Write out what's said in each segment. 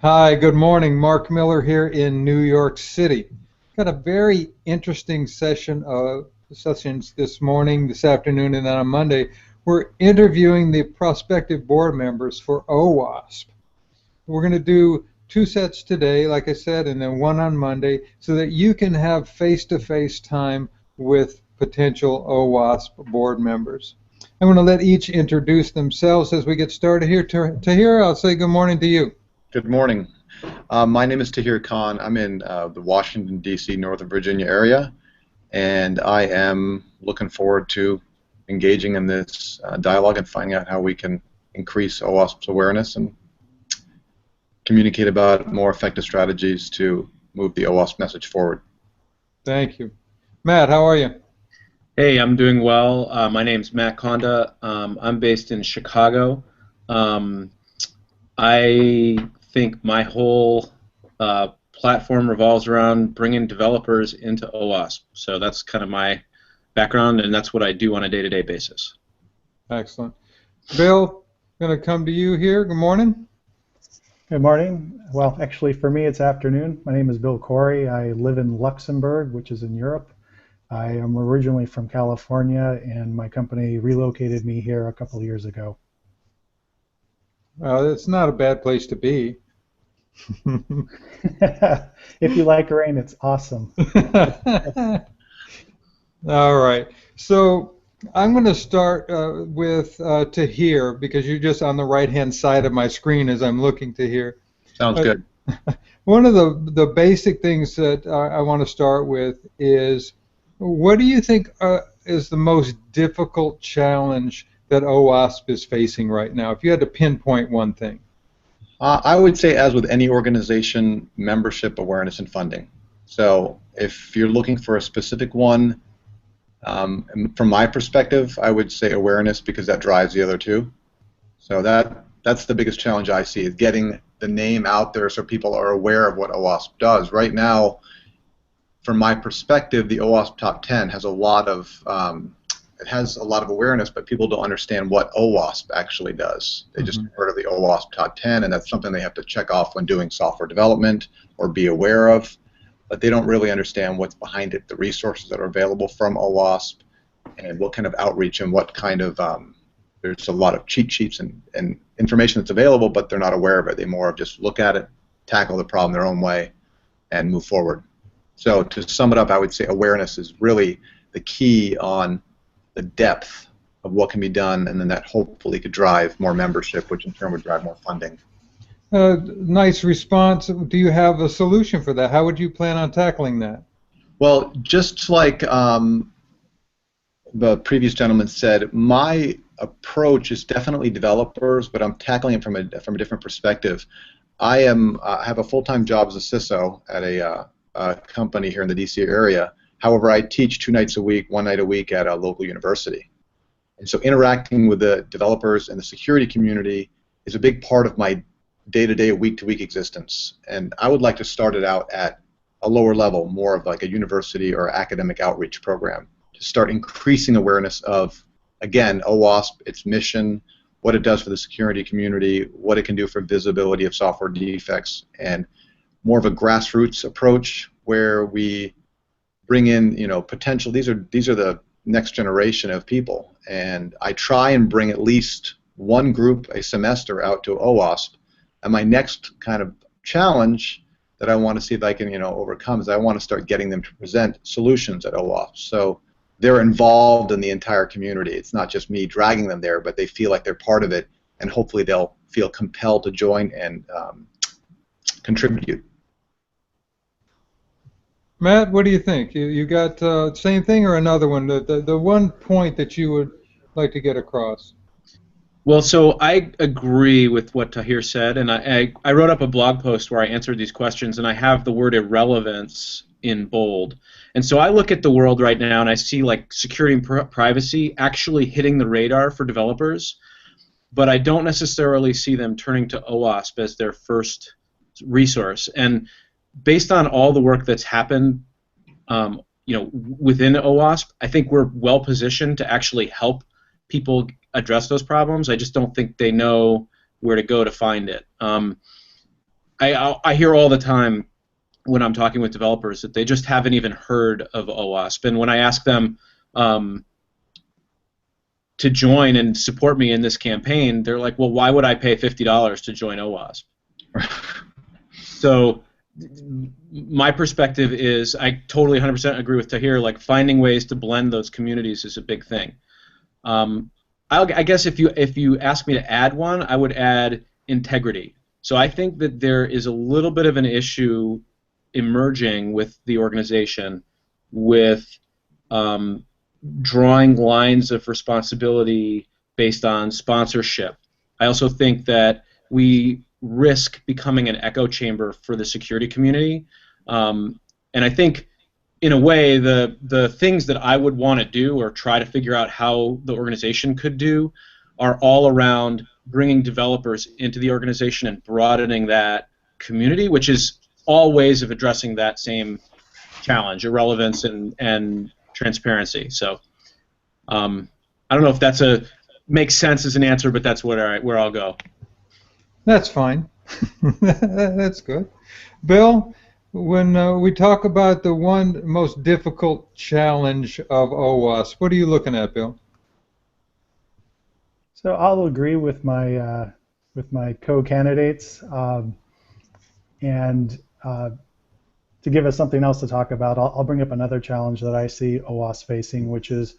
Hi, good morning. Mark Miller here in New York City. Got a very interesting sessions this morning, this afternoon, and then on Monday. We're interviewing the prospective board members for OWASP. We're going to do two sets today, like I said, and then one on Monday, so that you can have face-to-face time with potential OWASP board members. I'm going to let each introduce themselves as we get started here. Tahir, I'll say good morning to you. Good morning. My name is Tahir Khan. I'm in the Washington, D.C., Northern Virginia area, and I am looking forward to engaging in this dialogue and finding out how we can increase OWASP's awareness and communicate about more effective strategies to move the OWASP message forward. Thank you. Matt, how are you? Hey, I'm doing well. My name's Matt Konda. I'm based in Chicago. I think my whole platform revolves around bringing developers into OWASP. So that's kind of my background, and that's what I do on a day-to-day basis. Excellent. Bill, going to come to you here. Good morning. Good morning. Well, actually, for me, it's afternoon. My name is Bill Corry. I live in Luxembourg, which is in Europe. I am originally from California, and my company relocated me here a couple of years ago. Well, it's not a bad place to be. If you like rain, it's awesome. All right. So I'm going to start with Tahir, because you're just on the right-hand side of my screen as I'm looking to here. Sounds good. One of the basic things that I want to start with is, what do you think is the most difficult challenge that OWASP is facing right now, if you had to pinpoint one thing? I would say, as with any organization, membership, awareness, and funding. So if you're looking for a specific one, from my perspective, I would say awareness, because that drives the other two. So that's the biggest challenge I see, is getting the name out there so people are aware of what OWASP does. Right now, from my perspective, the OWASP Top 10 has a lot of awareness, but people don't understand what OWASP actually does. They just heard of the OWASP Top 10, and that's something they have to check off when doing software development or be aware of, but they don't really understand what's behind it, the resources that are available from OWASP, and what kind of outreach and what kind of there's a lot of cheat sheets and information that's available, but they're not aware of it. They more of just look at it, tackle the problem their own way, and move forward. So to sum it up, I would say awareness is really the key on the depth of what can be done, and then that hopefully could drive more membership, which in turn would drive more funding. Nice response. Do you have a solution for that? How would you plan on tackling that? Well, just like the previous gentleman said, my approach is definitely developers, but I'm tackling it from a different perspective. I have a full-time job as a CISO at a company here in the DC area. However, I teach 2 nights a week, 1 night a week at a local university. And so interacting with the developers and the security community is a big part of my day-to-day, week-to-week existence. And I would like to start it out at a lower level, more of like a university or academic outreach program, to start increasing awareness of, again, OWASP, its mission, what it does for the security community, what it can do for visibility of software defects, and more of a grassroots approach where we bring in, potential. These are the next generation of people, and I try and bring at least one group a semester out to OWASP. And my next kind of challenge that I want to see if I can, overcome is I want to start getting them to present solutions at OWASP. So they're involved in the entire community. It's not just me dragging them there, but they feel like they're part of it, and hopefully they'll feel compelled to join and contribute. Matt, what do you think? You got same thing or another one? The one point that you would like to get across? Well, so I agree with what Tahir said, and I wrote up a blog post where I answered these questions, and I have the word irrelevance in bold. And so I look at the world right now, and I see like security and privacy actually hitting the radar for developers, but I don't necessarily see them turning to OWASP as their first resource. And based on all the work that's happened, within OWASP, I think we're well positioned to actually help people address those problems. I just don't think they know where to go to find it. I hear all the time when I'm talking with developers that they just haven't even heard of OWASP, and when I ask them to join and support me in this campaign, they're like, well, why would I pay $50 to join OWASP? So my perspective is I totally 100% agree with Tahir. Like, finding ways to blend those communities is a big thing. I guess if you ask me to add one, I would add integrity. So I think that there is a little bit of an issue emerging with the organization with drawing lines of responsibility based on sponsorship. I also think that we risk becoming an echo chamber for the security community, and I think, in a way, the things that I would want to do or try to figure out how the organization could do are all around bringing developers into the organization and broadening that community, which is all ways of addressing that same challenge, irrelevance and transparency. So I don't know if that's makes sense as an answer, but that's where I'll go. That's fine. That's good. Bill, when we talk about the one most difficult challenge of OWASP, what are you looking at, Bill? So I'll agree with my co-candidates, and to give us something else to talk about, I'll bring up another challenge that I see OWASP facing, which is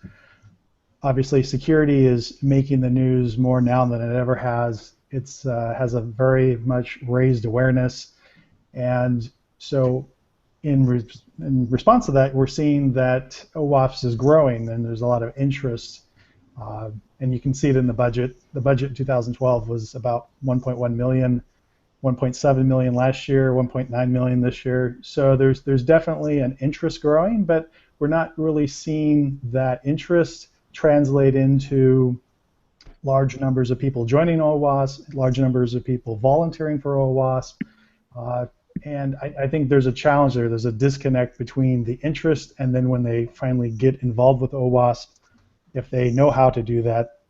obviously security is making the news more now than it ever has. It's has a very much raised awareness, and so in response to that, we're seeing that OWASP is growing, and there's a lot of interest, and you can see it in the budget. The budget in 2012 was about 1.1 million, 1.7 million last year, 1.9 million this year. So there's definitely an interest growing, but we're not really seeing that interest translate into large numbers of people joining OWASP, large numbers of people volunteering for OWASP, and I think there's a challenge there. There's a disconnect between the interest and then when they finally get involved with OWASP, if they know how to do that,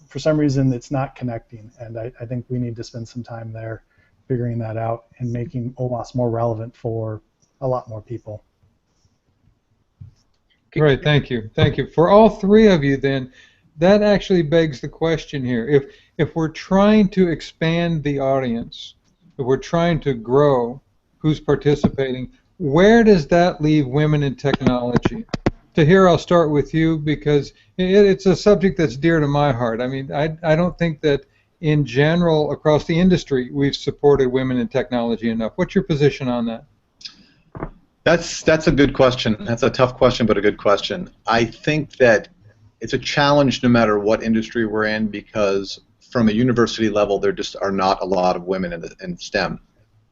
for some reason it's not connecting, and I think we need to spend some time there figuring that out and making OWASP more relevant for a lot more people. Great, thank you. Thank you. For all three of you then, that actually begs the question here. If we're trying to expand the audience, if we're trying to grow who's participating, where does that leave women in technology? Tahir, I'll start with you because it's a subject that's dear to my heart. I mean, I don't think that in general across the industry we've supported women in technology enough. What's your position on that? That's a good question. That's a tough question, but a good question. I think that it's a challenge no matter what industry we're in, because from a university level there just are not a lot of women in STEM.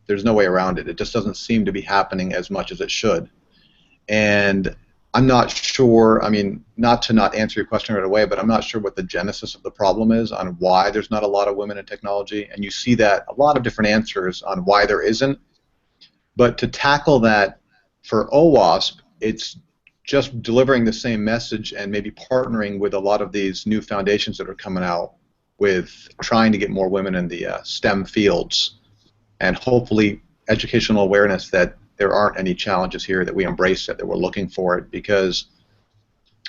There's no way around it. It just doesn't seem to be happening as much as it should. And I'm not sure, I mean, not to not answer your question right away, but I'm not sure what the genesis of the problem is on why there's not a lot of women in technology. And you see that a lot of different answers on why there isn't. But to tackle that for OWASP, it's just delivering the same message and maybe partnering with a lot of these new foundations that are coming out with trying to get more women in the STEM fields, and hopefully educational awareness that there aren't any challenges here, that we embrace it, that we're looking for it, because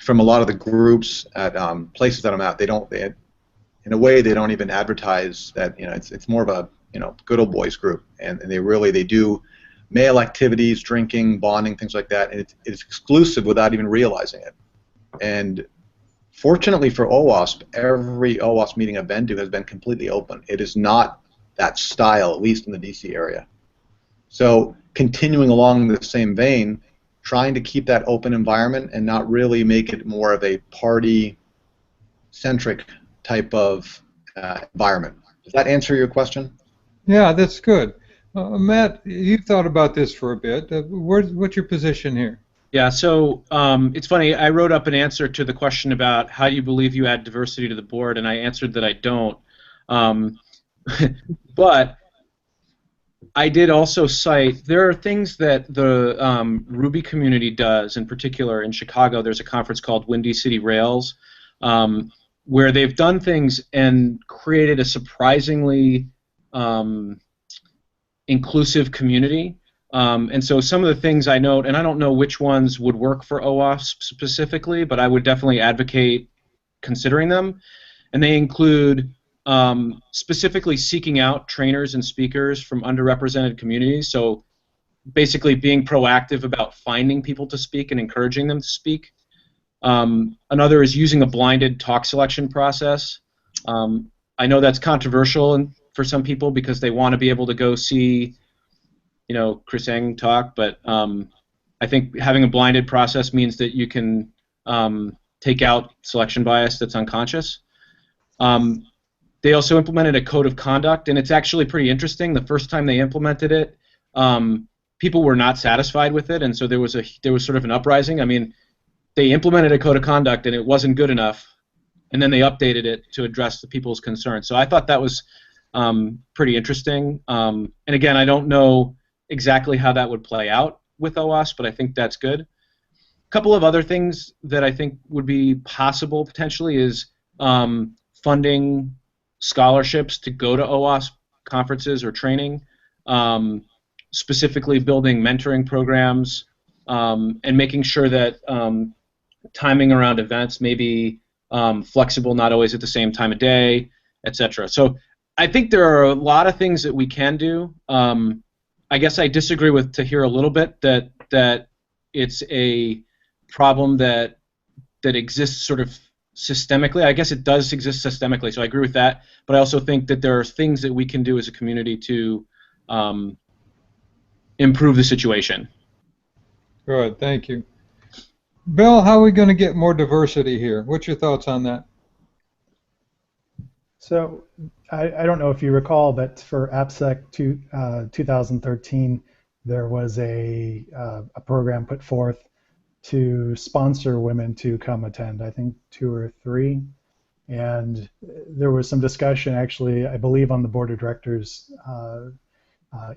from a lot of the groups at places that I'm at, in a way they don't even advertise that, you know, it's more of a, you know, good old boys group, and they do male activities, drinking, bonding, things like that, and it's exclusive without even realizing it. And fortunately for OWASP, every OWASP meeting I've been to has been completely open. It is not that style, at least in the DC area. So continuing along the same vein, trying to keep that open environment and not really make it more of a party-centric type of environment. Does that answer your question? Yeah, that's good. Matt, you've thought about this for a bit. What's your position here? Yeah, so it's funny, I wrote up an answer to the question about how do you believe you add diversity to the board, and I answered that I don't. But I did also cite there are things that the Ruby community does. In particular, in Chicago, there's a conference called Windy City Rails, where they've done things and created a surprisingly inclusive community. And so some of the things I note, and I don't know which ones would work for OWASP specifically, but I would definitely advocate considering them. And they include specifically seeking out trainers and speakers from underrepresented communities. So basically being proactive about finding people to speak and encouraging them to speak. Another is using a blinded talk selection process. I know that's controversial for some people because they want to be able to go see, Chris Eng talk, but I think having a blinded process means that you can take out selection bias that's unconscious. They also implemented a code of conduct, and it's actually pretty interesting. The first time they implemented it, people were not satisfied with it, and so there was sort of an uprising. I mean, they implemented a code of conduct, and it wasn't good enough, and then they updated it to address the people's concerns. So I thought that was pretty interesting. And again, I don't know exactly how that would play out with OWASP, but I think that's good. A couple of other things that I think would be possible potentially is funding scholarships to go to OWASP conferences or training, specifically building mentoring programs, and making sure that timing around events may be flexible, not always at the same time of day, etc. So I think there are a lot of things that we can do. I guess I disagree with Tahir a little bit that it's a problem that exists sort of systemically. I guess it does exist systemically, so I agree with that. But I also think that there are things that we can do as a community to improve the situation. Good, thank you. Bill, how are we going to get more diversity here? What's your thoughts on that? So I don't know if you recall, but for AppSec 2013, there was a program put forth to sponsor women to come attend, I think 2 or 3. And there was some discussion, actually, I believe, on the board of directors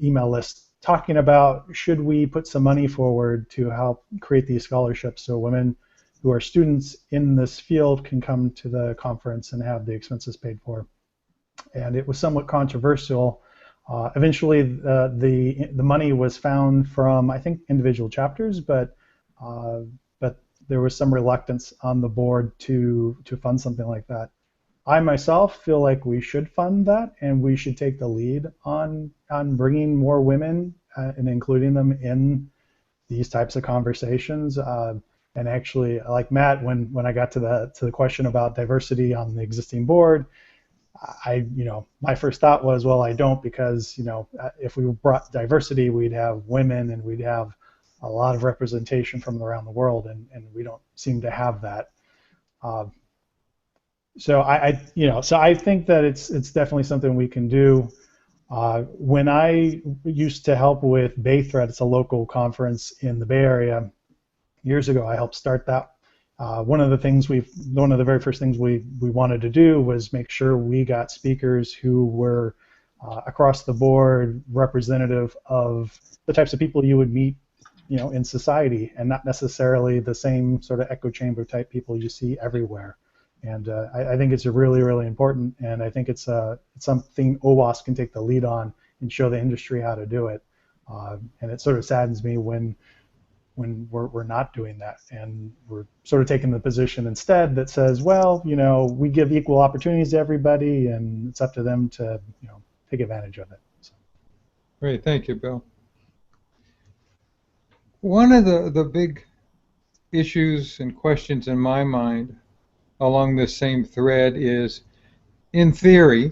email list talking about should we put some money forward to help create these scholarships so women who are students in this field can come to the conference and have the expenses paid for. And it was somewhat controversial. Eventually, the money was found from, I think, individual chapters, but there was some reluctance on the board to fund something like that. I myself feel like we should fund that, and we should take the lead on bringing more women and including them in these types of conversations. And actually, like Matt, when I got to the question about diversity on the existing board, my first thought was, well, I don't, because if we brought diversity, we'd have women and we'd have a lot of representation from around the world, and we don't seem to have that. So I think that it's definitely something we can do. When I used to help with Bay Threat, it's a local conference in the Bay Area, years ago, I helped start that. One of the very first things we wanted to do was make sure we got speakers who were across the board representative of the types of people you would meet, in society, and not necessarily the same sort of echo chamber type people you see everywhere. And I think it's really, really important, and I think it's something OWASP can take the lead on and show the industry how to do it. And it sort of saddens me when we're not doing that, and we're sort of taking the position instead that says, well, we give equal opportunities to everybody, and it's up to them to take advantage of it. So. Great, thank you, Bill. One of the big issues and questions in my mind along this same thread is, in theory,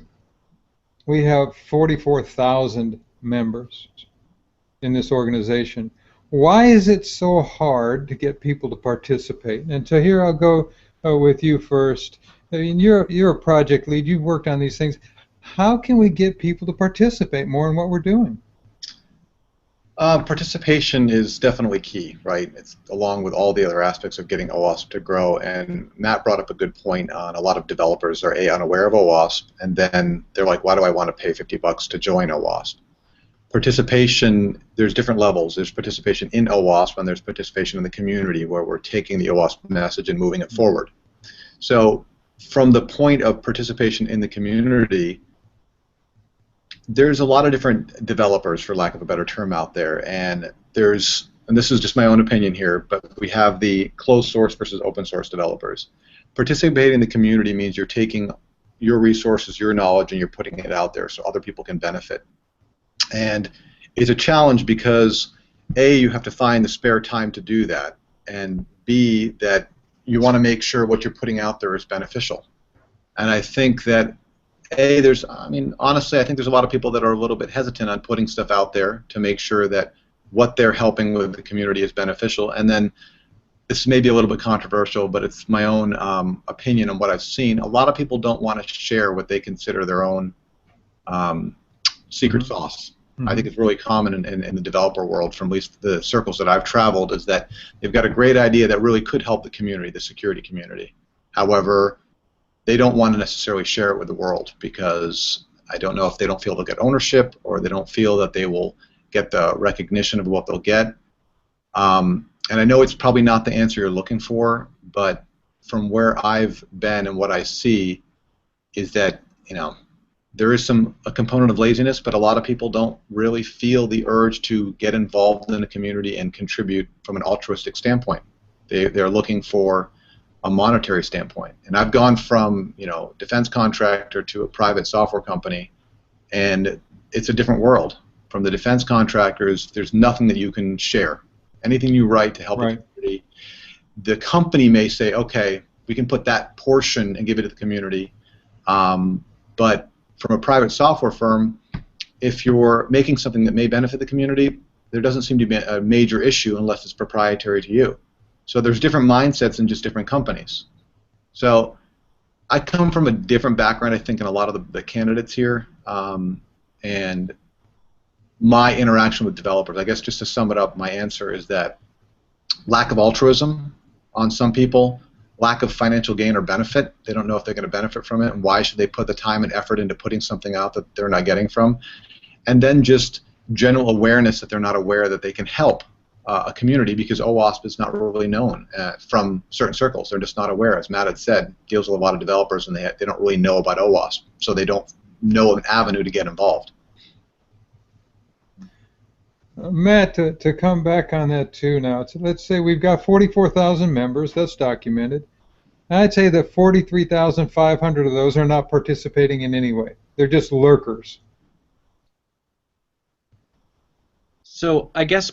we have 44,000 members in this organization. Why is it so hard to get people to participate? And Tahir, I'll go with you first. I mean, you're a project lead. You've worked on these things. How can we get people to participate more in what we're doing? Participation is definitely key, right? It's along with all the other aspects of getting OWASP to grow. And Matt brought up a good point on a lot of developers are unaware of OWASP, and then they're like, why do I want to pay $50 to join OWASP? Participation, there's different levels. There's participation in OWASP, and there's participation in the community where we're taking the OWASP message and moving it forward. So from the point of participation in the community, there's a lot of different developers, for lack of a better term, out there, and this is just my own opinion here, but we have the closed source versus open source developers. Participating in the community means you're taking your resources, your knowledge, and you're putting it out there so other people can benefit. And it's a challenge because A, you have to find the spare time to do that, and B, that you want to make sure what you're putting out there is beneficial. And I think that honestly, I think there's a lot of people that are a little bit hesitant on putting stuff out there to make sure that what they're helping with the community is beneficial. And then this may be a little bit controversial, but it's my own opinion on what I've seen. A lot of people don't want to share what they consider their own secret sauce. I think it's really common in the developer world, from at least the circles that I've traveled, is that they've got a great idea that really could help the community, the security community. However, they don't want to necessarily share it with the world because I don't know if they don't feel they'll get ownership, or they don't feel that they will get the recognition of what they'll get. And I know it's probably not the answer you're looking for, but from where I've been and what I see is that, there is a component of laziness, but a lot of people don't really feel the urge to get involved in the community and contribute from an altruistic standpoint. They're looking for a monetary standpoint. And I've gone from, defense contractor to a private software company, and it's a different world. From the defense contractors, there's nothing that you can share. Anything you write to help the community, the company may say, okay, we can put that portion and give it to the community, but from a private software firm, if you're making something that may benefit the community, there doesn't seem to be a major issue unless it's proprietary to you. So there's different mindsets in just different companies. So I come from a different background, I think, in a lot of the candidates here, and my interaction with developers, I guess just to sum it up, my answer is that lack of altruism on some people, lack of financial gain or benefit. They don't know if they're going to benefit from it, and why should they put the time and effort into putting something out that they're not getting from. And then just general awareness that they're not aware that they can help a community, because OWASP is not really known from certain circles. They're just not aware. As Matt had said, deals with a lot of developers, and they don't really know about OWASP, so they don't know an avenue to get involved. Matt, to come back on that too now, so let's say we've got 44,000 members, that's documented. I'd say that 43,500 of those are not participating in any way. They're just lurkers. So I guess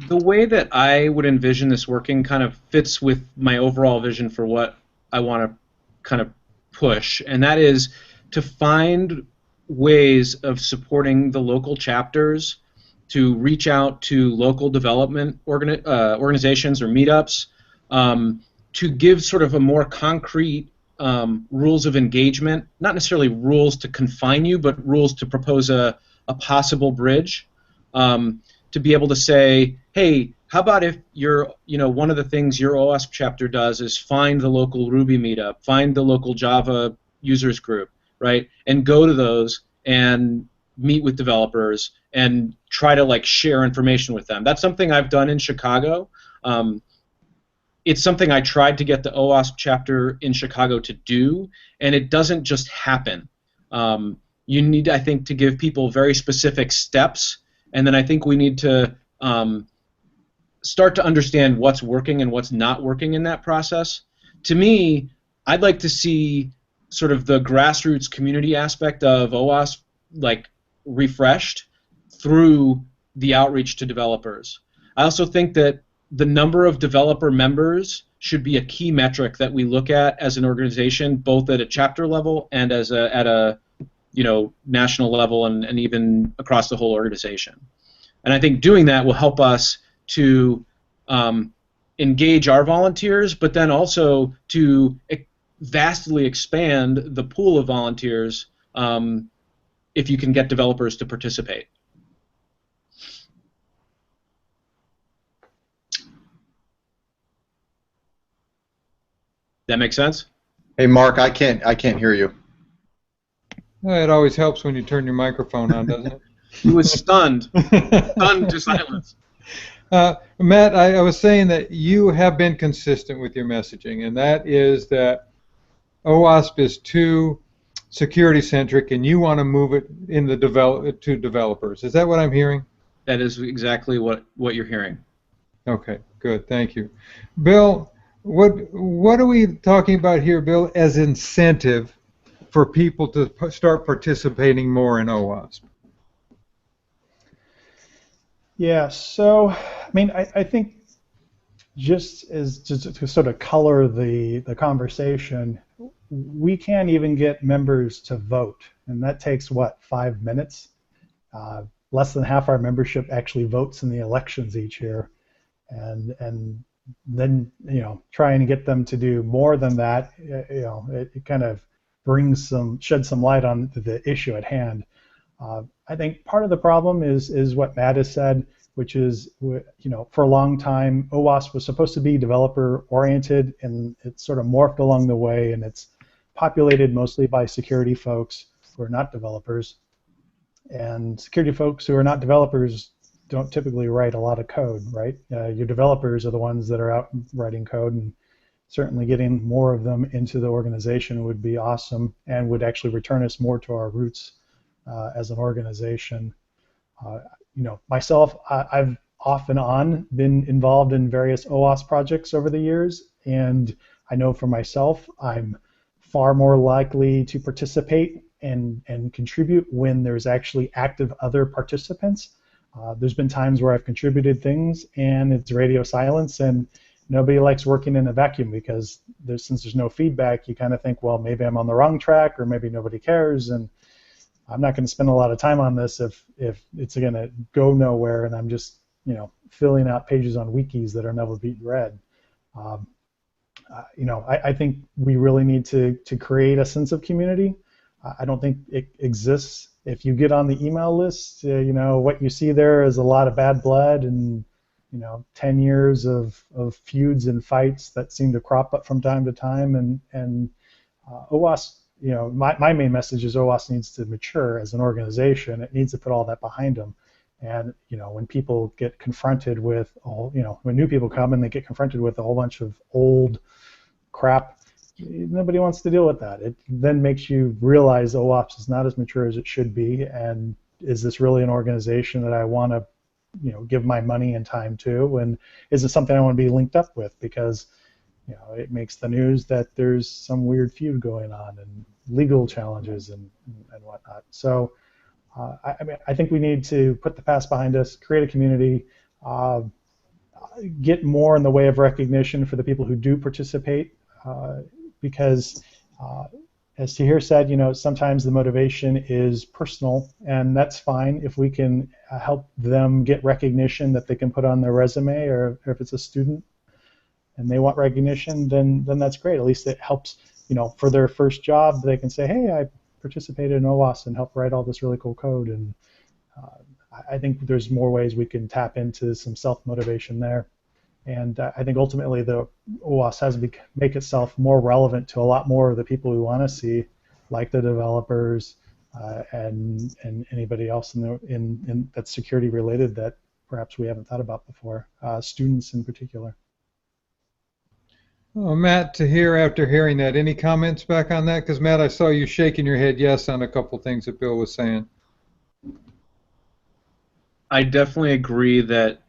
the way that I would envision this working kind of fits with my overall vision for what I want to kind of push, and that is to find ways of supporting the local chapters, to reach out to local development organizations or meetups, to give sort of a more concrete rules of engagement, not necessarily rules to confine you, but rules to propose a possible bridge, to be able to say, hey, how about if one of the things your OWASP chapter does is find the local Ruby meetup, find the local Java users group, right, and go to those and meet with developers and try to share information with them. That's something I've done in Chicago. It's something I tried to get the OWASP chapter in Chicago to do, and it doesn't just happen. You need, I think, to give people very specific steps, and then I think we need to start to understand what's working and what's not working in that process. To me, I'd like to see sort of the grassroots community aspect of OWASP refreshed through the outreach to developers. I also think that the number of developer members should be a key metric that we look at as an organization, both at a chapter level and at a national level, and even across the whole organization. And I think doing that will help us to engage our volunteers, but then also to vastly expand the pool of volunteers if you can get developers to participate. That make sense? Hey, Mark, I can't hear you. It always helps when you turn your microphone on, doesn't it? He was stunned. Stunned to silence. Matt, I was saying that you have been consistent with your messaging, and that is that OWASP is too security centric, and you want to move it in the to developers. Is that what I'm hearing? That is exactly what you're hearing. Okay, good. Thank you. Bill, what are we talking about here, Bill, as incentive for people to start participating more in OWASP? Yeah, so I mean, I think just to sort of color the conversation, we can't even get members to vote, and that takes what, 5 minutes? Less than half our membership actually votes in the elections each year, and then trying to get them to do more than that, it kind of sheds some light on the issue at hand. I think part of the problem is what Matt has said, which is, for a long time, OWASP was supposed to be developer-oriented, and it's sort of morphed along the way, and it's populated mostly by security folks who are not developers. And security folks who are not developers don't typically write a lot of code, right? Your developers are the ones that are out writing code, and certainly getting more of them into the organization would be awesome and would actually return us more to our roots as an organization. Myself, I've off and on been involved in various OWASP projects over the years, and I know for myself, I'm far more likely to participate and contribute when there's actually active other participants. There's been times where I've contributed things and it's radio silence, and nobody likes working in a vacuum, because since there's no feedback, you kind of think, well, maybe I'm on the wrong track, or maybe nobody cares, and I'm not going to spend a lot of time on this if it's going to go nowhere, and I'm just filling out pages on wikis that are never being read. I think we really need to create a sense of community. I don't think it exists. If you get on the email list, what you see there is a lot of bad blood and 10 years of feuds and fights that seem to crop up from time to time, and OWASP. My main message is OWASP needs to mature as an organization. It needs to put all that behind them. And when people get confronted with when new people come and they get confronted with a whole bunch of old crap, nobody wants to deal with that. It then makes you realize OWASP is not as mature as it should be, and is this really an organization that I want to give my money and time to, and is it something I want to be linked up with, because it makes the news that there's some weird feud going on and legal challenges and whatnot. So I think we need to put the past behind us, create a community, get more in the way of recognition for the people who do participate, because as Tahir said, sometimes the motivation is personal, and that's fine if we can help them get recognition that they can put on their resume, or if it's a student and they want recognition, then that's great. At least it helps, for their first job, they can say, hey, I participated in OWASP and helped write all this really cool code. And I think there's more ways we can tap into some self-motivation there. And I think ultimately the OWASP has to make itself more relevant to a lot more of the people we want to see, like the developers and anybody else in that's security related that perhaps we haven't thought about before, students in particular. Oh, Matt, Tahir, after hearing that, any comments back on that? Because, Matt, I saw you shaking your head yes on a couple things that Bill was saying. I definitely agree that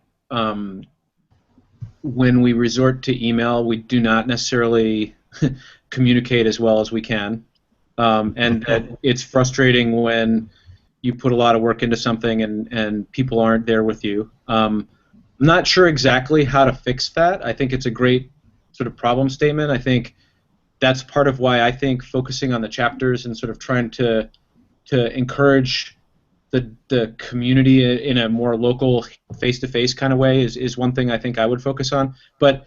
when we resort to email, we do not necessarily communicate as well as we can, and that it's frustrating when you put a lot of work into something and people aren't there with you. I'm not sure exactly how to fix that. I think it's a great sort of problem statement. I think that's part of why I think focusing on the chapters and sort of trying to encourage the community in a more local, face-to-face kind of way is one thing I think I would focus on. But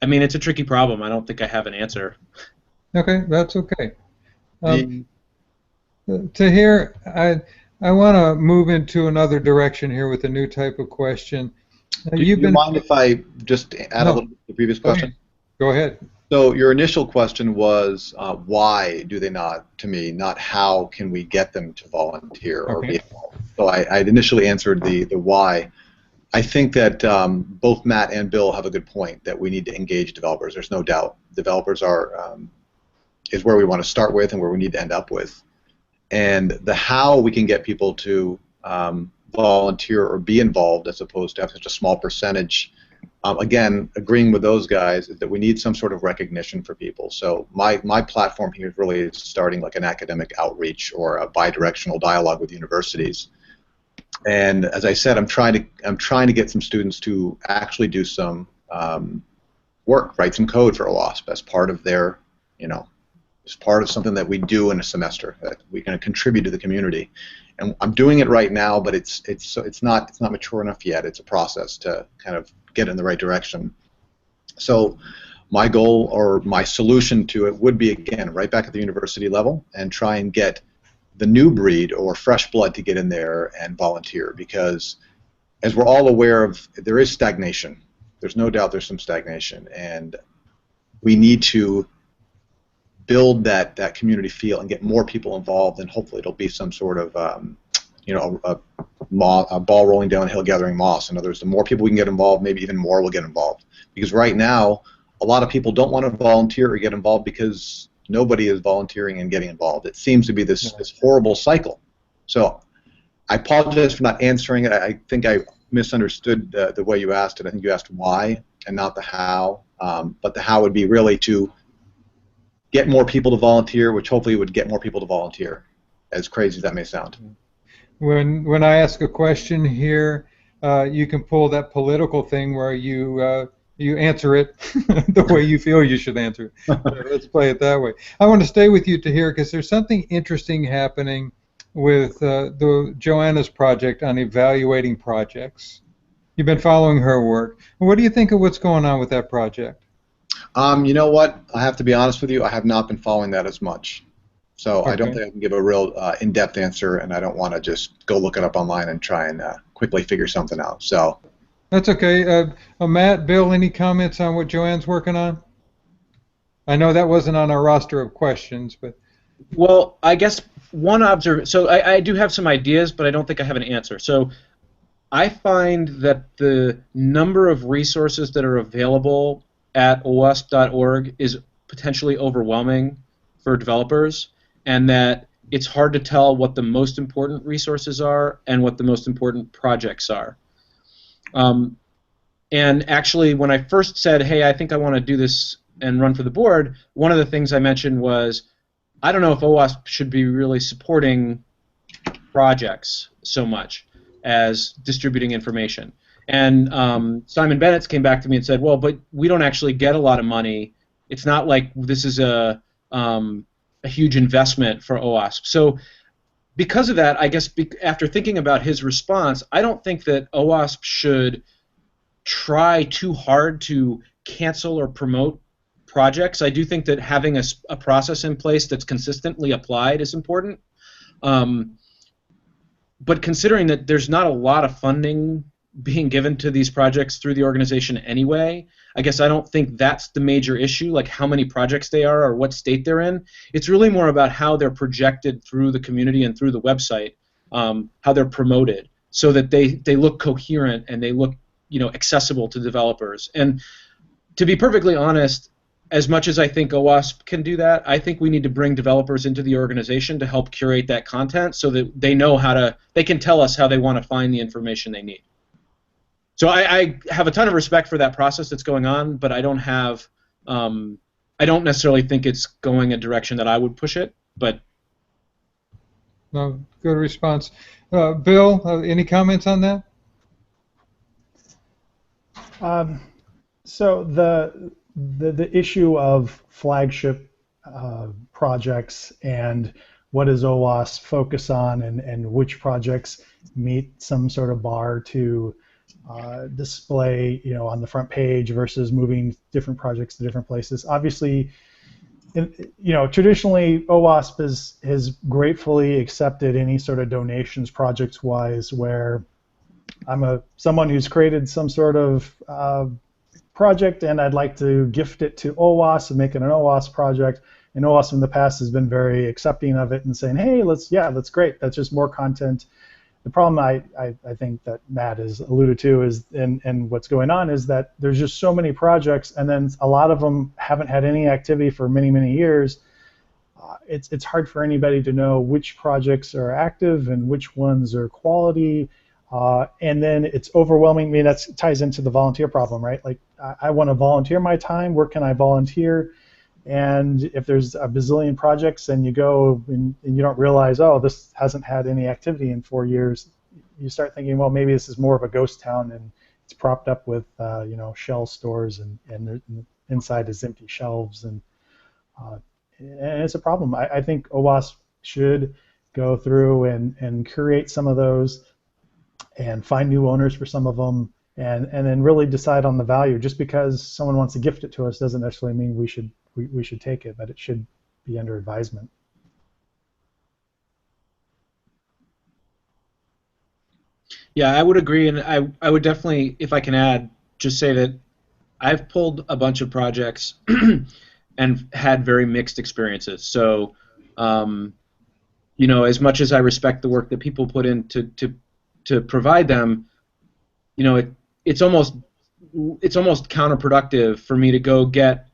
I mean, it's a tricky problem. I don't think I have an answer. Okay, that's okay. Tahir, I want to move into another direction here with a new type of question. Do you mind if I just add a little bit to the previous question? Go ahead. So your initial question was why do they not, to me, not how can we get them to volunteer or be involved. So I initially answered the why. I think that both Matt and Bill have a good point that we need to engage developers. There's no doubt. Developers are is where we want to start with and where we need to end up with. And the how we can get people to volunteer or be involved as opposed to have such a small percentage, again, agreeing with those guys, is that we need some sort of recognition for people. So my platform here really is starting like an academic outreach or a bi-directional dialogue with universities. And as I said, I'm trying to get some students to actually do some work, write some code for OWASP as part of their, as part of something that we do in a semester that we can contribute to the community. And I'm doing it right now, but it's not mature enough yet. It's a process to kind of get in the right direction. So my goal or my solution to it would be, again, right back at the university level and try and get the new breed or fresh blood to get in there and volunteer, because as we're all aware of, there is stagnation. There's no doubt there's some stagnation, and we need to build that community feel and get more people involved, and hopefully it'll be some sort of a ball rolling down a hill gathering moss. In other words, the more people we can get involved, maybe even more will get involved. Because right now, a lot of people don't want to volunteer or get involved because nobody is volunteering and getting involved. It seems to be this horrible cycle. So I apologize for not answering it. I think I misunderstood the way you asked it. I think you asked why and not the how. But the how would be really to get more people to volunteer, which hopefully would get more people to volunteer, as crazy as that may sound. When I ask a question here, you can pull that political thing where you answer it the way you feel you should answer it. Let's play it that way. I want to stay with you, Tahir, because there's something interesting happening with the Joanna's project on evaluating projects. You've been following her work. What do you think of what's going on with that project? You know what? I have to be honest with you. I have not been following that as much. So Okay. I don't think I can give a real in-depth answer, and I don't want to just go look it up online and try and quickly figure something out. So That's okay. Matt, Bill, any comments on what Joanne's working on? I know that wasn't on our roster of questions, but Well, I guess one observation. So I do have some ideas, but I don't think I have an answer. So I find that the number of resources that are available at OWASP.org is potentially overwhelming for developers, and that it's hard to tell what the most important resources are and what the most important projects are. And actually, when I first said, hey, I think I want to do this and run for the board, one of the things I mentioned was, I don't know if OWASP should be really supporting projects so much as distributing information. And Simon Bennett came back to me and said, well, but we don't actually get a lot of money. It's not like this is a huge investment for OWASP. So because of that, I guess after thinking about his response, I don't think that OWASP should try too hard to cancel or promote projects. I do think that having a process in place that's consistently applied is important. But considering that there's not a lot of funding being given to these projects through the organization anyway, I guess I don't think that's the major issue, like how many projects they are or what state they're in. It's really more about how they're projected through the community and through the website, how they're promoted, so that they look coherent and they look accessible to developers. And to be perfectly honest, as much as I think OWASP can do that, I think we need to bring developers into the organization to help curate that content so that they know they can tell us how they want to find the information they need. So I have a ton of respect for that process that's going on, but I don't necessarily think it's going a direction that I would push it. But no, good response. Bill, any comments on that? So the issue of flagship projects and what does OWASP focus on, and which projects meet some sort of bar to display, on the front page versus moving different projects to different places. Obviously, traditionally OWASP has gratefully accepted any sort of donations projects-wise, where I'm someone who's created some sort of project and I'd like to gift it to OWASP and make it an OWASP project. And OWASP in the past has been very accepting of it and saying, hey, that's great. That's just more content. The problem I think that Matt has alluded to is, and what's going on is that there's just so many projects, and then a lot of them haven't had any activity for many, many years, it's hard for anybody to know which projects are active and which ones are quality. And then it's overwhelming. I mean, that ties into the volunteer problem, right? Like, I want to volunteer my time. Where can I volunteer? And if there's a bazillion projects and you go and you don't realize, oh, this hasn't had any activity in 4 years, you start thinking, well, maybe this is more of a ghost town and it's propped up with, shell stores and inside is empty shelves. And it's a problem. I think OWASP should go through and create some of those and find new owners for some of them, and then really decide on the value. Just because someone wants to gift it to us doesn't necessarily mean we should take it, but it should be under advisement. Yeah, I would agree, and I would definitely, if I can add, just say that I've pulled a bunch of projects and had very mixed experiences. So, as much as I respect the work that people put in to provide them, it's almost counterproductive for me to go get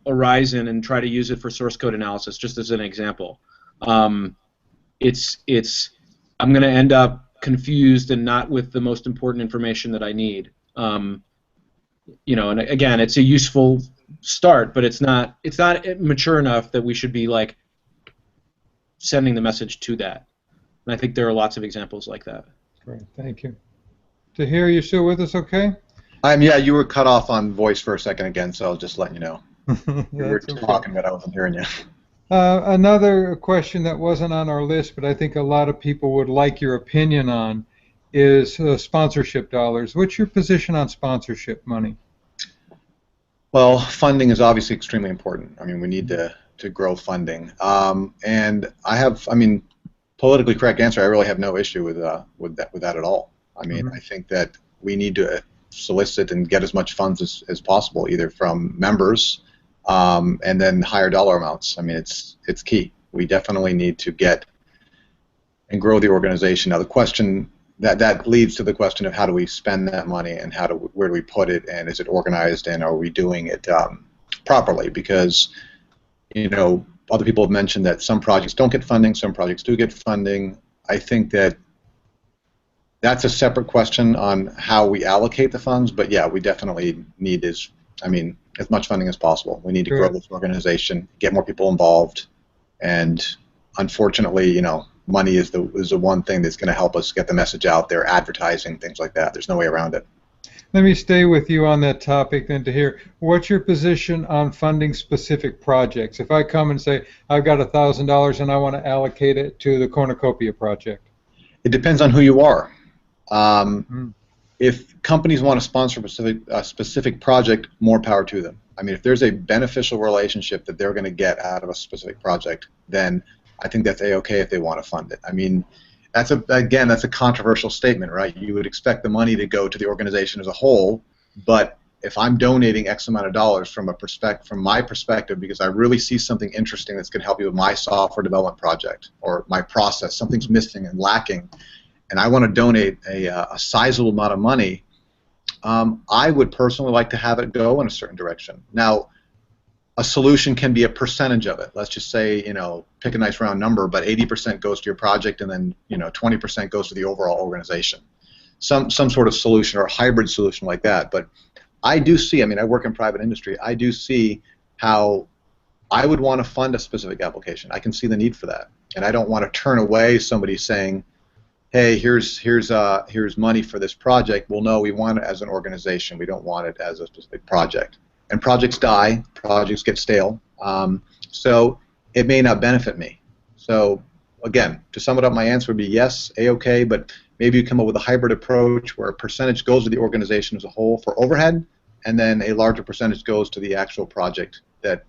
Horizon and try to use it for source code analysis, just as an example. I'm going to end up confused and not with the most important information that I need. And again, it's a useful start, but it's not mature enough that we should be like sending the message to that. And I think there are lots of examples like that. Great, thank you. Tahir, you still with us? Okay. Yeah, you were cut off on voice for a second again, so I was just letting you know. You were okay. talking, but I wasn't hearing you. Another question that wasn't on our list, but I think a lot of people would like your opinion on, is sponsorship dollars. What's your position on sponsorship money? Well, funding is obviously extremely important. I mean, we need to grow funding. And politically correct answer, I really have no issue with that at all. I mean, I think that we need to solicit and get as much funds as possible, either from members and then higher dollar amounts. I mean, it's key. We definitely need to get and grow the organization. Now, the question that leads to the question of how do we spend that money and where do we put it, and is it organized, and are we doing it properly? Because other people have mentioned that some projects don't get funding, some projects do get funding. I think that's a separate question on how we allocate the funds, but yeah, we definitely need as much funding as possible. We need to grow this organization, get more people involved, and unfortunately, money is the one thing that's going to help us get the message out there, advertising, things like that. There's no way around it. Let me stay with you on that topic then, Tahir. What's your position on funding specific projects? If I come and say, I've got $1,000 and I want to allocate it to the cornucopia project. It depends on who you are. If companies want to sponsor a specific project, more power to them. I mean, if there's a beneficial relationship that they're going to get out of a specific project, then I think that's A-okay if they want to fund it. I mean, that's a controversial statement, right? You would expect the money to go to the organization as a whole, but if I'm donating X amount of dollars from my perspective, because I really see something interesting that's going to help you with my software development project or my process, something's missing and lacking, and I want to donate a sizable amount of money, I would personally like to have it go in a certain direction. Now, a solution can be a percentage of it. Let's just say, pick a nice round number, but 80% goes to your project, and then 20% goes to the overall organization. Some sort of solution or a hybrid solution like that. But I do see, I work in private industry, I do see how I would want to fund a specific application. I can see the need for that, and I don't want to turn away somebody saying, hey, here's money for this project. Well, no, we want it as an organization. We don't want it as a specific project. And projects die, projects get stale, so it may not benefit me. So again, to sum it up, my answer would be yes, A-okay, but maybe you come up with a hybrid approach where a percentage goes to the organization as a whole for overhead, and then a larger percentage goes to the actual project that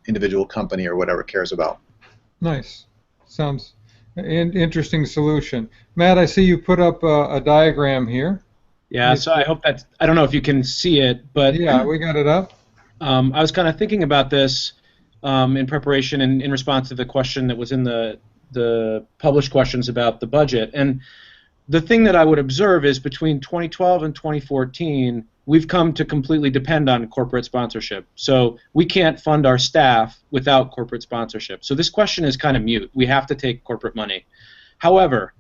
individual company or whatever cares about. Nice. Sounds an interesting solution. Matt, I see you put up a diagram here. Yeah, so I hope that's, I don't know if you can see it, but yeah, we got it up. I was kind of thinking about this in preparation and in response to the question that was in the published questions about the budget. And the thing that I would observe is between 2012 and 2014, we've come to completely depend on corporate sponsorship. So we can't fund our staff without corporate sponsorship. So this question is kind of mute. We have to take corporate money. However,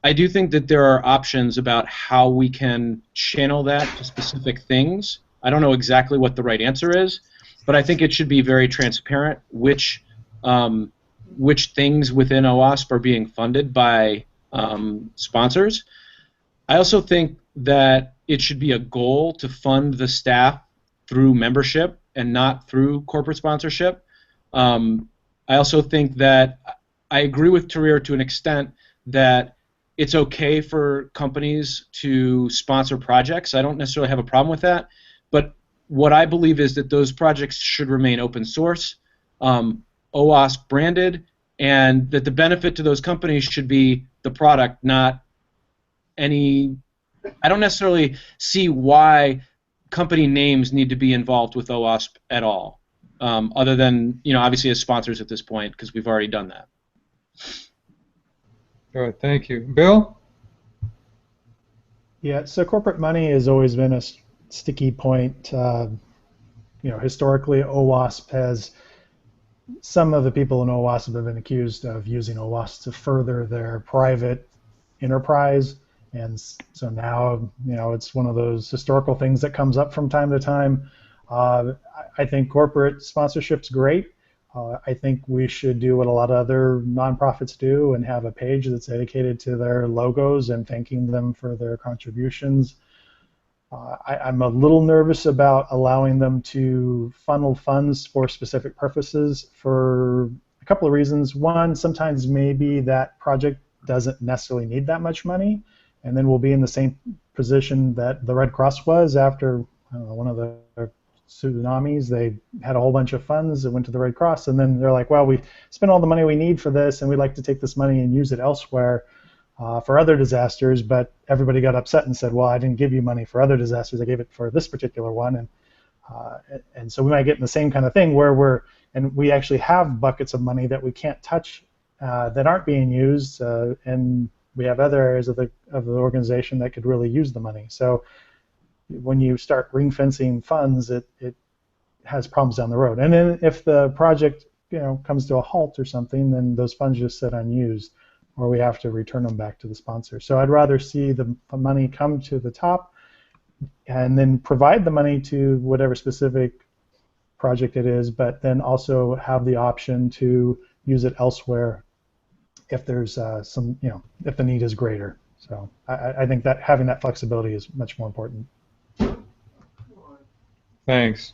I do think that there are options about how we can channel that to specific things. I don't know exactly what the right answer is, but I think it should be very transparent which things within OWASP are being funded by sponsors. I also think that it should be a goal to fund the staff through membership and not through corporate sponsorship. I also think that I agree with Tahir to an extent that it's okay for companies to sponsor projects. I don't necessarily have a problem with that, but what I believe is that those projects should remain open source, OWASP branded, and that the benefit to those companies should be the product, not any. I don't necessarily see why company names need to be involved with OWASP at all, other than obviously as sponsors at this point because we've already done that. All right, thank you. Bill? Yeah, so corporate money has always been a sticky point. Historically, OWASP has, some of the people in OWASP have been accused of using OWASP to further their private enterprise. And so now, it's one of those historical things that comes up from time to time. I think corporate sponsorship's great. I think we should do what a lot of other nonprofits do and have a page that's dedicated to their logos and thanking them for their contributions. I'm a little nervous about allowing them to funnel funds for specific purposes for a couple of reasons. One, sometimes maybe that project doesn't necessarily need that much money, and then we'll be in the same position that the Red Cross was after, I don't know, one of the tsunamis. They had a whole bunch of funds that went to the Red Cross, and then they're like, well, we spent all the money we need for this, and we'd like to take this money and use it elsewhere for other disasters, but everybody got upset and said, well, I didn't give you money for other disasters, I gave it for this particular one, and so we might get in the same kind of thing where we actually have buckets of money that we can't touch that aren't being used, and we have other areas of the organization that could really use the money. So when you start ring fencing funds, it has problems down the road. And then if the project comes to a halt or something, then those funds just sit unused, or we have to return them back to the sponsor. So I'd rather see the money come to the top and then provide the money to whatever specific project it is, but then also have the option to use it elsewhere if there's if the need is greater. So I think that having that flexibility is much more important. Thanks.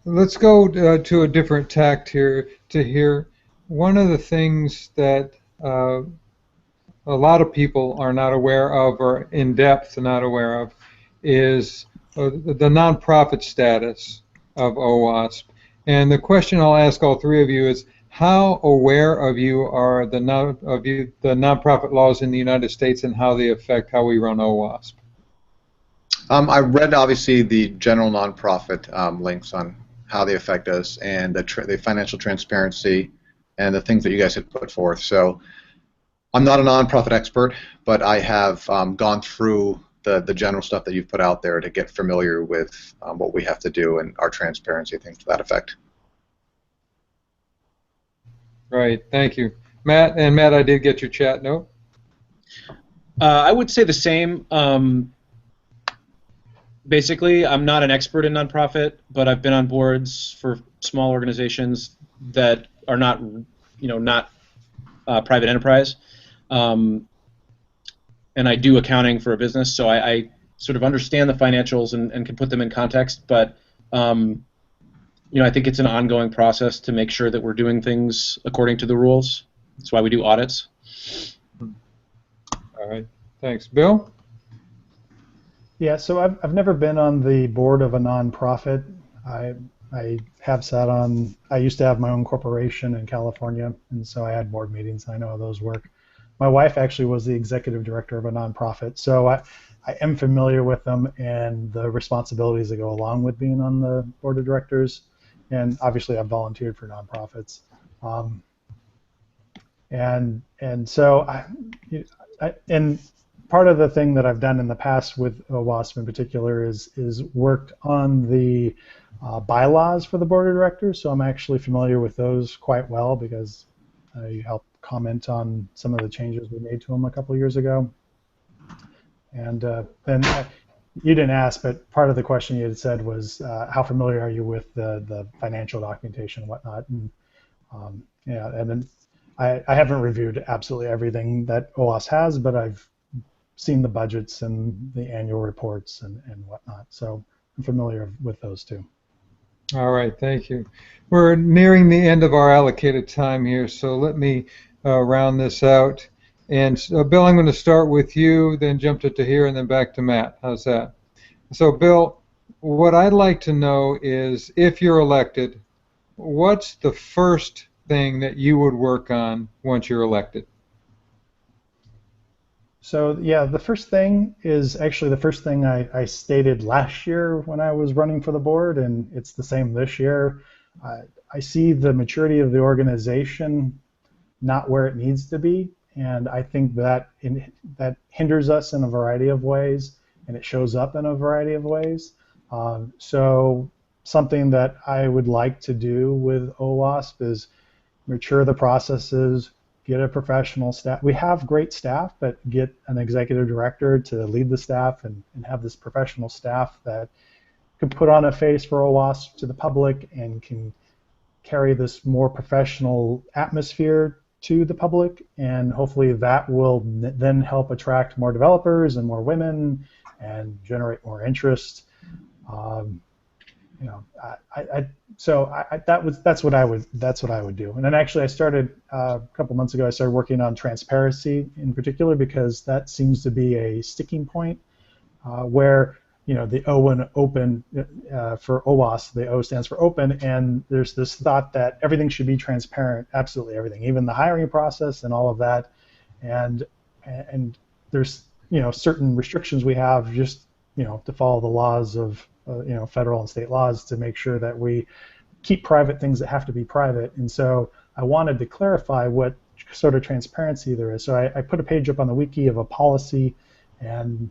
Let's go to a different tact here to hear one of the things that a lot of people are not aware of, or in depth not aware of, is the nonprofit status of OWASP. And the question I'll ask all three of you is, how aware of you are the nonprofit laws in the United States and how they affect how we run OWASP? I read, obviously, the general nonprofit links on how they affect us and the financial transparency and the things that you guys had put forth. So I'm not a nonprofit expert, but I have gone through the general stuff that you've put out there to get familiar with what we have to do and our transparency, things to that effect. Right, thank you. Matt, I did get your chat note. I would say the same. Basically, I'm not an expert in nonprofit, but I've been on boards for small organizations that are not private enterprise, and I do accounting for a business, so I sort of understand the financials and can put them in context. But I think it's an ongoing process to make sure that we're doing things according to the rules. That's why we do audits. All right, thanks, Bill. Yeah, so I've never been on the board of a nonprofit. I have sat on, I used to have my own corporation in California, and so I had board meetings. I know how those work. My wife actually was the executive director of a nonprofit, so I am familiar with them and the responsibilities that go along with being on the board of directors. And obviously I've volunteered for nonprofits. And so and part of the thing that I've done in the past with OWASP in particular is worked on the bylaws for the board of directors. So I'm actually familiar with those quite well because you helped comment on some of the changes we made to them a couple of years ago. And then you didn't ask, but part of the question you had said was how familiar are you with the financial documentation and whatnot? And yeah, and then I haven't reviewed absolutely everything that OWASP has, but I've seen the budgets and the annual reports and whatnot. So I'm familiar with those too. All right, thank you. We're nearing the end of our allocated time here, so let me round this out. And Bill, I'm going to start with you, then jump to Tahir, and then back to Matt. How's that? So, Bill, what I'd like to know is, if you're elected, what's the first thing that you would work on once you're elected? So, yeah, the first thing is actually the first thing I stated last year when I was running for the board, and it's the same this year. I see the maturity of the organization not where it needs to be, and I think that that hinders us in a variety of ways, and it shows up in a variety of ways. So something that I would like to do with OWASP is mature the processes, get a professional staff. We have great staff, but get an executive director to lead the staff and have this professional staff that can put on a face for OWASP to the public and can carry this more professional atmosphere to the public, and hopefully that will then help attract more developers and more women and generate more interest. You know, that's what I would do. And then actually I started a couple months ago. I started working on transparency in particular because that seems to be a sticking point where the O in open for OWASP, the O stands for open, and there's this thought that everything should be transparent, absolutely everything, even the hiring process and all of that. And there's certain restrictions we have just to follow the laws of federal and state laws to make sure that we keep private things that have to be private. And so I wanted to clarify what sort of transparency there is. So I put a page up on the wiki of a policy, and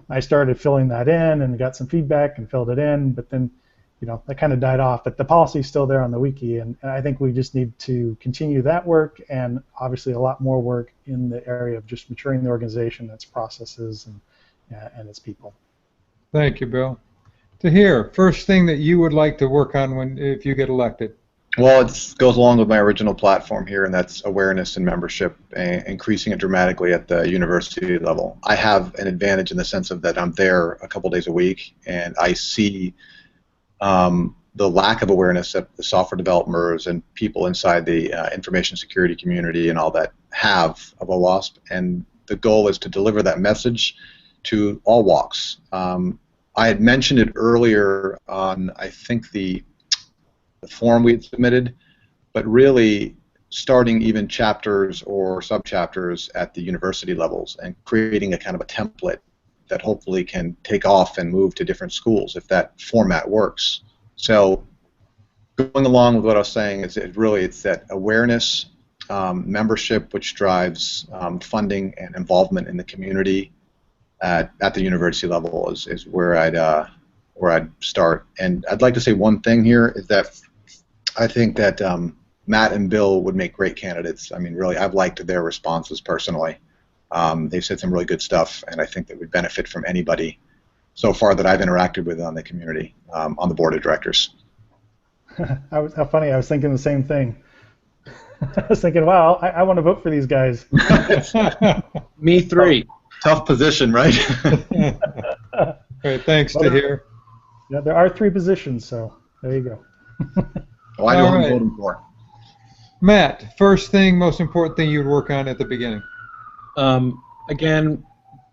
I started filling that in and got some feedback and filled it in, but then that kind of died off. But the policy is still there on the wiki, and I think we just need to continue that work, and obviously a lot more work in the area of just maturing the organization, its processes, and its people. Thank you, Bill. Tahir, first thing that you would like to work on if you get elected? Well, it goes along with my original platform here, and that's awareness and membership, increasing it dramatically at the university level. I have an advantage in the sense of that I'm there a couple days a week, and I see the lack of awareness that the software developers and people inside the information security community and all that have of OWASP, and the goal is to deliver that message to all walks. I had mentioned it earlier on, I think, the form we had submitted, but really starting even chapters or subchapters at the university levels and creating a kind of a template that hopefully can take off and move to different schools if that format works. So going along with what I was saying is it's that awareness, membership, which drives funding and involvement in the community at the university level is where I'd start. And I'd like to say one thing here is that I think that Matt and Bill would make great candidates. I mean, really, I've liked their responses personally. They've said some really good stuff, and I think that would benefit from anybody so far that I've interacted with on the community, on the board of directors. How funny, I was thinking the same thing. I was thinking, wow, I want to vote for these guys. Me three. Tough position, right? All right, thanks, Tahir. Yeah, there are 3 positions, so there you go. Well, I know who I'm voting for. Matt, first thing, most important thing you'd work on at the beginning? Again,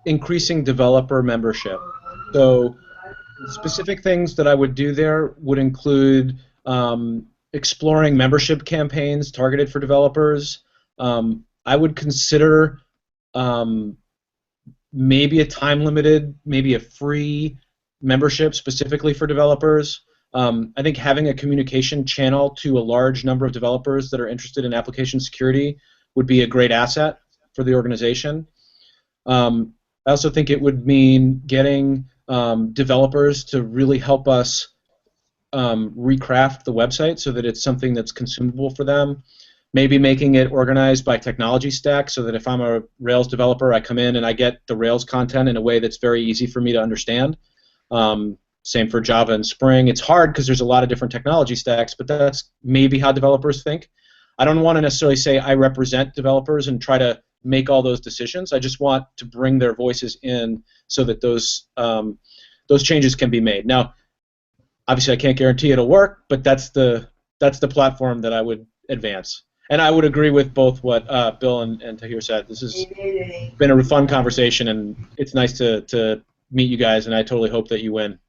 increasing developer membership. So specific things that I would do there would include exploring membership campaigns targeted for developers. I would consider maybe a time-limited, maybe a free membership specifically for developers. I think having a communication channel to a large number of developers that are interested in application security would be a great asset for the organization. I also think it would mean getting developers to really help us recraft the website so that it's something that's consumable for them. Maybe making it organized by technology stack so that if I'm a Rails developer, I come in and I get the Rails content in a way that's very easy for me to understand. Same for Java and Spring. It's hard because there's a lot of different technology stacks, but that's maybe how developers think. I don't want to necessarily say I represent developers and try to make all those decisions. I just want to bring their voices in so that those changes can be made. Now, obviously, I can't guarantee it'll work, but that's the platform that I would advance. And I would agree with both what Bill and Tahir said. This has been a fun conversation, and it's nice to meet you guys, and I totally hope that you win.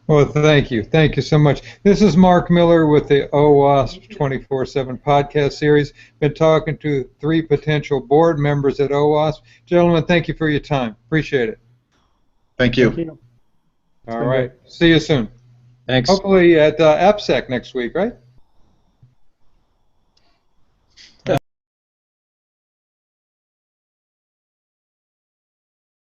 Well, thank you. Thank you so much. This is Mark Miller with the OWASP 24/7 podcast series. Been talking to 3 potential board members at OWASP. Gentlemen, thank you for your time. Appreciate it. Thank you. Thank you. All right. See you soon. Thanks. Hopefully at AppSec next week, right?